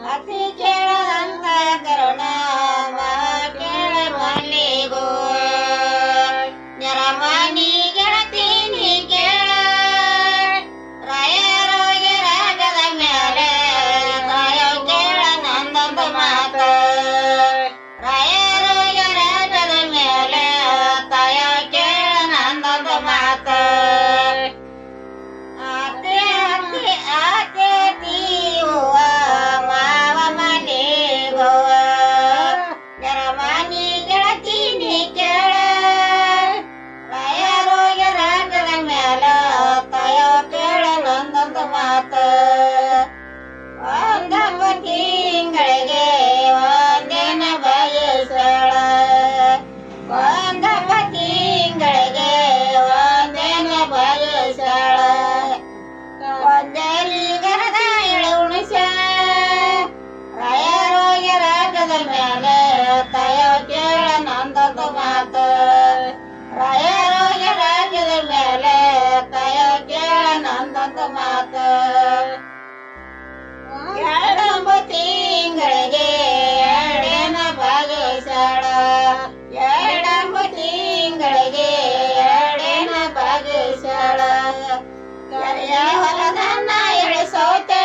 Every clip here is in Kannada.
ಅತಿ ಕೇಳದಂತ ಕರುಣ ಕೇಳ ಮಲ್ಲಿಗೋ ನೆರಮನಿ ಗೆಳತಿ ನೀ ಕೇಳ ರಾಯರೋಗಿ ರಾಗದ ಮೇಲೆ ತಾಯ ಕೇಳ ನಂದೊಂದು ಮಾತ ರಾಯರೋಗಿ ರಾಗದ ಮೇಲೆ ತಾಯ ಕೇಳ ನಂದೊಂದು ಮಾತ ಆತೆ ಆತೆ ಆತೆ ತೀವ ಮಾವ ಮನೆಗೋ ನೆರಮನಿ ಗೆಳತಿ ನೀ ಕೇಳ ರಾಯರೋಗಿ ರಾಗದ ಮೇಲ ತಾಯ ಕೇಳ ನಂದೊಂದು ಮಾತ ಒಂದೊಂದು ತಿಂಗಳಿಗೆ ಒಂದೇನ ಬಯಸಳ ಒಂದೊಂದು ತಿಂಗಳಿಗೆ ಒಂದೇನ ಬಯಸಳ ಒಂದೇಲಿ ಗರದ ಉಣಿಸ ರಾಯರೋಗಿ ರಾಗದ ಮೇಲೆ ತಾಯ ಕೇಳ ನಂದೊಂದು ಮಾತ ರಾಯರೋಗಿ ರಾಗದ ಮೇಲೆ ತಾಯ ಕೇಳ ನಂದೊಂದು ಮಾತ ಎರಡೊಂಬ ತಿಂಗಳಿಗೆ ಎರಡೇನ ಭಾಗವಹಿಸಳ ಎರಡೊಂಬ ತಿಂಗಳಿಗೆ ಎರಡೇನ ಭಾಗವಹಿಸಳ ಕೆರೆಯ ಹೊಲದನ್ನ ಎಳಿಸೋತೆ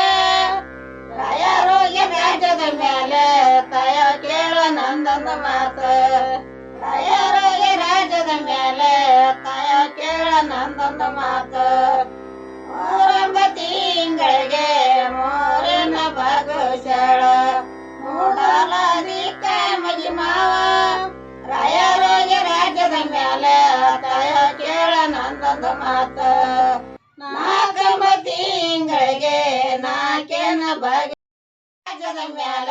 ರಾಯರೋಗಿ ರಾಜ್ಯದ ಮೇಲೆ ತಾಯ ಕೇಳ ನಂದೊಂದು ಮಾತ ರಾಯರೋಗಿ ರಾಜ್ಯದ ಮೇಲೆ ತಾಯ ಕೇಳ ನಂದೊಂದು ಮಾತ ಮೂರೊಂಬ ತಿಂಗಳಿಗೆ ಮೂರನ ಭಾಗವಹಿಸಳ ಮೂಡಲಾದಿಕ ಮಗಿ ಮಾವ ರಾಯರೋಗಿ ರಾಜ್ಯದ ಮೇಲೆ ತಾಯ ಕೇಳ ನಂದೊಂದು ಮಾತ ನಾಲ್ಕಂಬ ತಿಂಗಳಿಗೆ ನಾಲ್ಕೇನ ಭಾಗ ರಾಜ್ಯದ ಮ್ಯಾಲ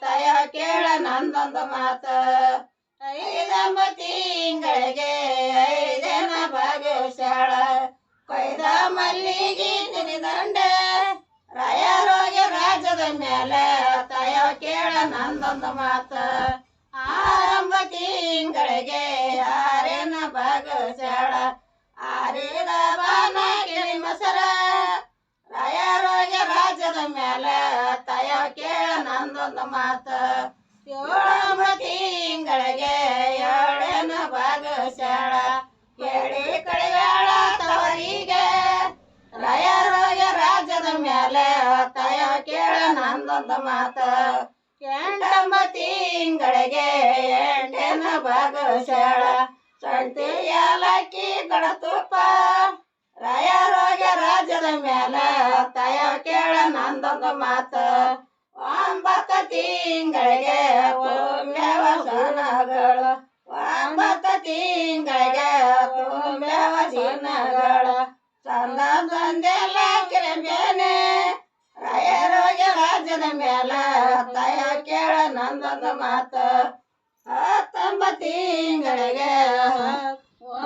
ತಾಯ ಕೇಳ ನಂದೊಂದು ಮಾತ ಐದಂಬ ತಿಂಗಳಿಗೆ ಐದೇನ ಭಾಗವಹಿಸಳ ಕೊಯ್ದ ಮಲ್ಲಿಗೆ ತಿರಿದಂಡ ರಾಯರೋಗಿ ರಾಜ್ಯದ ಮೇಲೆ ತಾಯ ಕೇಳ ನಂದೊಂದು ಮಾತ ಆರಂಭ ತಿಂಗಳಿಗೆ ಆರೇನ ಭಾಗವಹಿಸಳ ಆರಿದ ಬಾನ ಗಿಳಿ ಮಸರ ರಾಯರೋಗಿ ರಾಜ್ಯದ ಮೇಲೆ ತಾಯ ಕೇಳ ನಂದೊಂದು ಮಾತ ಏಳಂಬ ತಿಂಗಳಿಗೆ ಏಳೇನ ಭಾಗವಹಿಸಳ ಕೇಳಿ ಕಳಿಯಾಳ ತವರಿಗೆ ರಾಯರೋಗಿ ರಾಜ್ಯದ ಮೇಲೆ ತಾಯ ಕೇಳ ನಂದೊಂದು ಮಾತ ಎಂಟಂಬ ತಿಂಗಳಿಗೆ ಎಂಟೇನ ಭಾಗವಹಿಸಳ ಸಂತಿ ಏಲಕ್ಕಿ ಕಡತುಪ್ಪ ರಾಯರೋಗಿ ರಾಜ್ಯದ ಮೇಲೆ ತಾಯ ಕೇಳ ನಂದೊಂದು ಮಾತ ಒಂಬತ್ತ ತಿಂಗಳಿಗೆ ತುಂಬ್ಯವ ಸನಗಳು ಒಂಬತ್ತ ತಿಂಗಳಿಗೆ ತುಂಬ್ಯವ ಸನಗಳು ಚಂದ ಸಂದೆಲ್ಲ ಕಿರಂಬೇನೆ ರಾಯರೋಗಿ ರಾಜ್ಯದ ಮೇಲೆ ತಾಯ ಕೇಳ ನಂದೊಂದು ಮಾತ ಹತ್ತೊಂಬತ್ತು ತಿಂಗಳಿಗೆ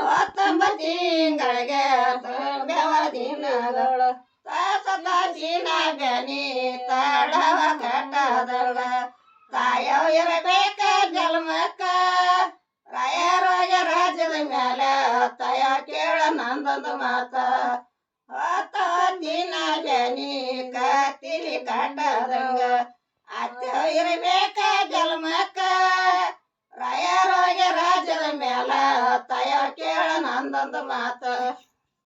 ಹತ್ತೊಂಬತ್ತು ತಿಂಗಳಿಗೆ ತುಂಬ್ಯವ ದಿನಗಳು ತಾಸದ ದಿನ ಬೆನಿ ತಾಡವ ಕಟ್ಟದಲ್ಲ ತಾಯವ ಇರಬೇಕ ಜನ್ಮಕ್ಕ ರಾಯರೋಗಿ ರಾಜ್ಯದ ಮೇಲೆ ತಾಯ ಕೇಳ ನಂದೊಂದು ಮಾತ ಹತ್ತ ದಿನ ಬೆನಿ ಕತ್ತಿಲಿ ಕಟ್ಟದಂಗ ಅತ್ತ ಇರಬೇಕ ಜನ್ಮಕ್ಕ ರಾಯರೋಗಿ ರಾಜ್ಯದ ಮೇಲೆ ತಾಯ ಕೇಳ ನಂದೊಂದು ಮಾತ